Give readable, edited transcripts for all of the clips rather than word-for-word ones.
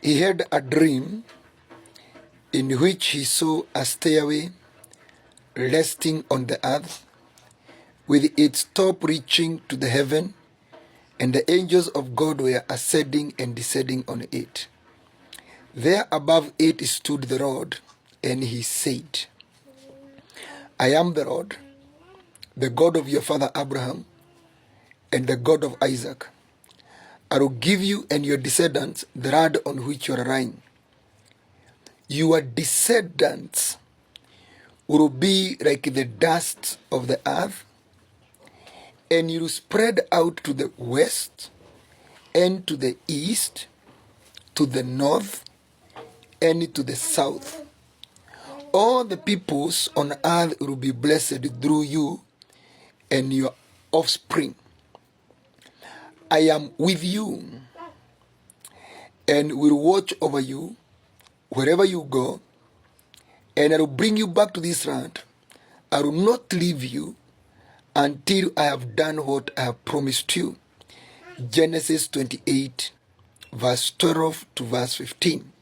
he had a dream in which he saw a stairway resting on the earth, with its top reaching to the heaven, and the angels of God were ascending and descending on it. There above it stood the Lord, and he said, I am the Lord, the God of your father Abraham, and the God of Isaac. I will give you and your descendants the land on which you are lying. Your descendants will be like the dust of the earth, and you will spread out to the west and to the east, to the north and to the south. All the peoples on earth will be blessed through you and your offspring. I am with you and will watch over you wherever you go, and I will bring you back to this land. I will not leave you until I have done what I have promised you. Genesis 28, verse 12 to verse 15.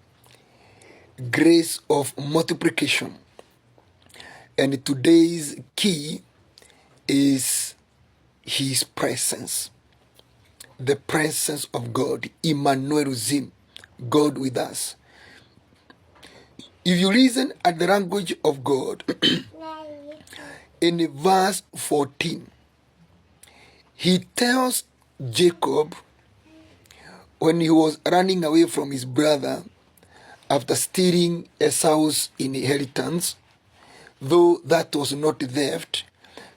Grace of multiplication. And today's key is his presence. The presence of God. Emmanuel Zim. God with us. If you listen at the language of God, in verse 14, he tells Jacob, when he was running away from his brother after stealing Esau's inheritance, though that was not theft,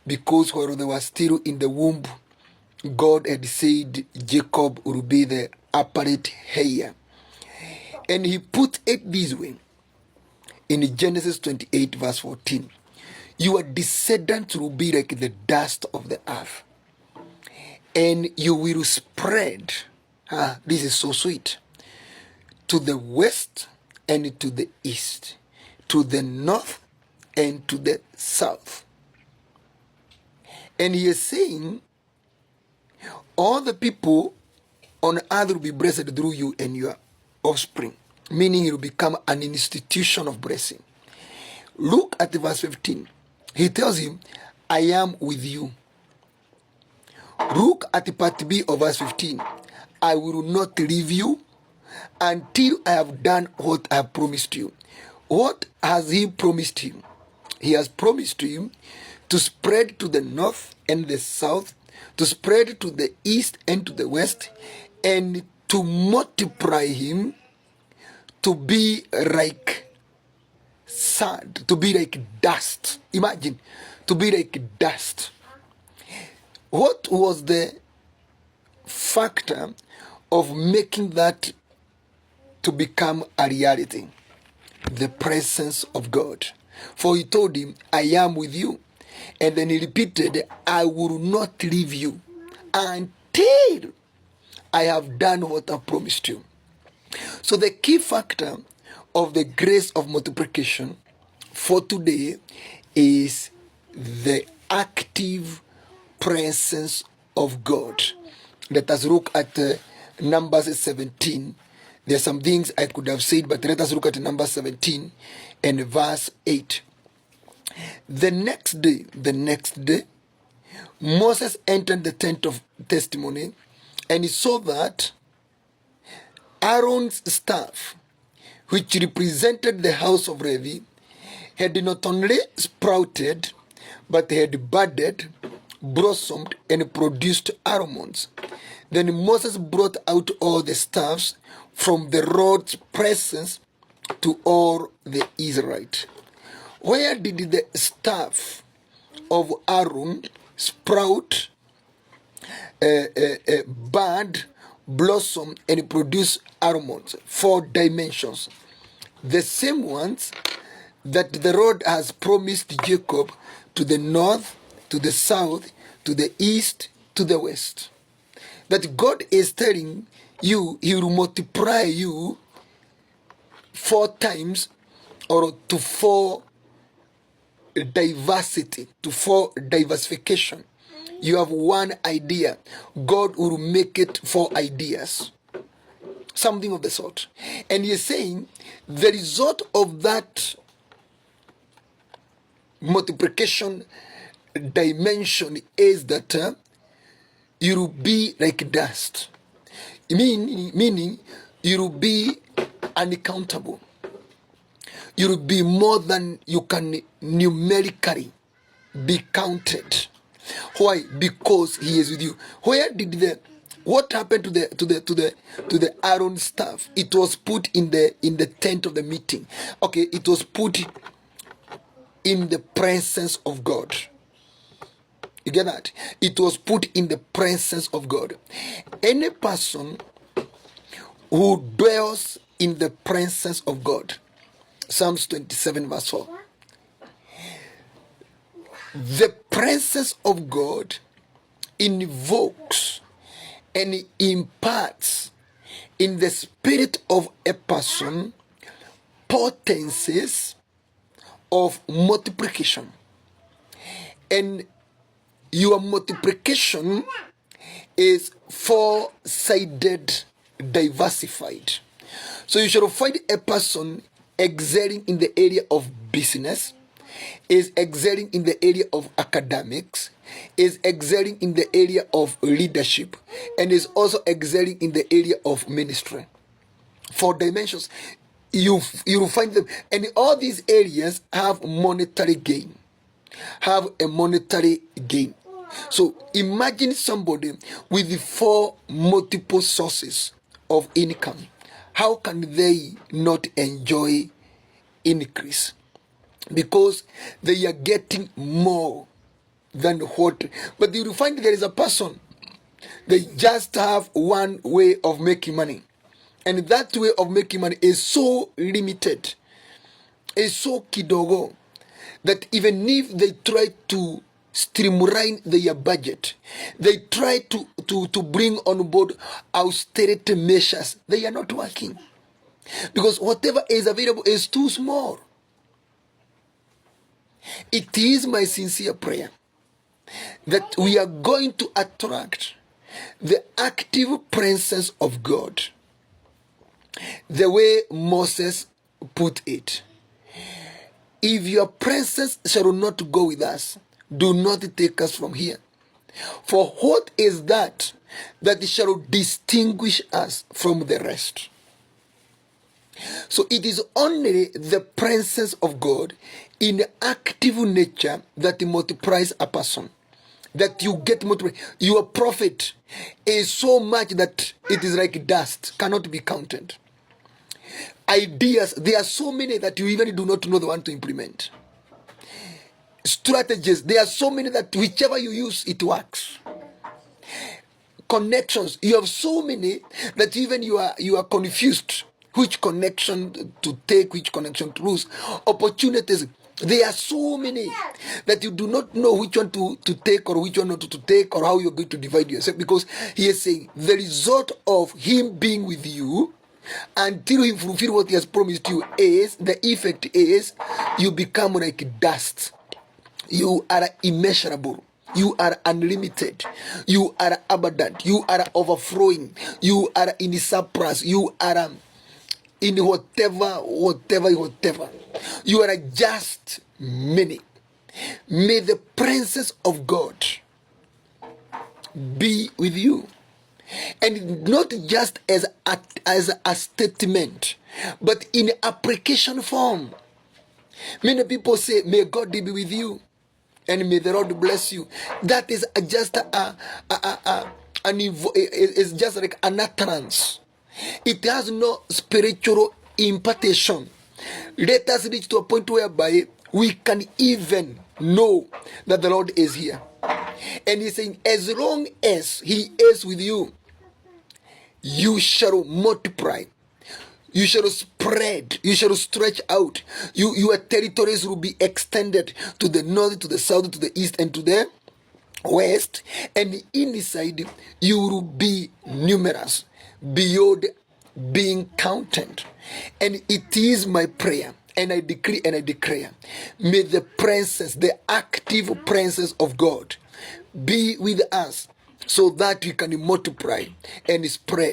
because while they were still in the womb, God had said Jacob will be the apparent heir. And he put it this way in Genesis 28 verse 14. Your descendants will be like the dust of the earth, and you will spread, this is so sweet, to the west and to the east, to the north and to the south. And he is saying, all the people on earth will be blessed through you and your offspring, meaning it will become an institution of blessing. Look at verse 15. He tells him, I am with you. Look at part B of verse 15. I will not leave you until I have done what I have promised you. What has he promised him? He has promised him to spread to the north and the south, to spread to the east and to the west, and to multiply him to be like sand, to be like dust. Imagine, to be like dust. What was the factor of making that to become a reality? The presence of God. For he told him, I am with you. And then he repeated, I will not leave you until I have done what I promised you. So the key factor of the grace of multiplication for today is the active presence of God. Let us look at Numbers 17. There are some things I could have said, but let us look at Numbers 17 and verse 8. The next day, Moses entered the tent of testimony, and he saw that Aaron's staff, which represented the house of Levi, had not only sprouted, but had budded, blossomed, and produced almonds. Then Moses brought out all the staffs from the Lord's presence to all the Israelites. Where did the staff of Aaron sprout, bud, blossom, and produce almonds? 4 dimensions. The same ones that the Lord has promised Jacob, to the north, to the south, to the east, to the west. That God is telling you, he will multiply you 4 times, or to 4 diversity, to 4 diversification. You have one idea, God will make it 4 ideas. something of the sort. And he is saying the result of that multiplication dimension is that you will be like dust. Meaning you will be unaccountable. You will be more than you can numerically be counted. Why? Because he is with you. What happened to the Aaron staff? It was put in the tent of the meeting. Okay, it was put in the presence of God. You get that? It was put in the presence of God. Any person who dwells in the presence of God, Psalms 27 verse 4, the presence of God invokes and imparts in the spirit of a person potencies of multiplication. And your multiplication is four-sided, diversified. So you should find a person excelling in the area of business, is excelling in the area of academics, is excelling in the area of leadership, and is also excelling in the area of ministry. Four dimensions. You will find them, and all these areas have monetary gain. Have a monetary gain. So imagine somebody with four multiple sources of income. How can they not enjoy increase? Because they are getting more than what. But you will find there is a person, they just have one way of making money. And that way of making money is so limited, is so kidogo, that even if they try to streamline their budget, they try to bring on board austerity measures, they are not working. Because whatever is available is too small. It is my sincere prayer that we are going to attract the active presence of God, the way Moses put it. If your presence shall not go with us, do not take us from here. For what is that shall distinguish us from the rest? So it is only the presence of God in active nature that multiplies a person. That you get multiplied. Your profit is so much that it is like dust, cannot be counted. Ideas, there are so many that you even do not know the one to implement. Strategies, there are so many that whichever you use, it works. Connections, you have so many that even you are confused which connection to take, which connection to lose. Opportunities, there are so many that you do not know which one to take or which one not to take, or how you're going to divide yourself, because he is saying the result of him being with you until he fulfill what he has promised you is, the effect is, you become like dust. You are immeasurable. You are unlimited. You are abundant. You are overflowing. You are in surplus. You are in whatever. You are just many. May the presence of God be with you. And not just as a statement, but in application form. Many people say, may God be with you, and may the Lord bless you. That is just it's just like an utterance. It has no spiritual impartation. Let us reach to a point whereby we can even know that the Lord is here. And he's saying, as long as he is with you, you shall multiply. You shall spread. You shall stretch out. Your territories will be extended to the north, to the south, to the east, and to the west. And inside, you will be numerous, beyond being counted. And it is my prayer, and I decree and I declare, may the presence, the active presence of God be with us, so that we can multiply and spread.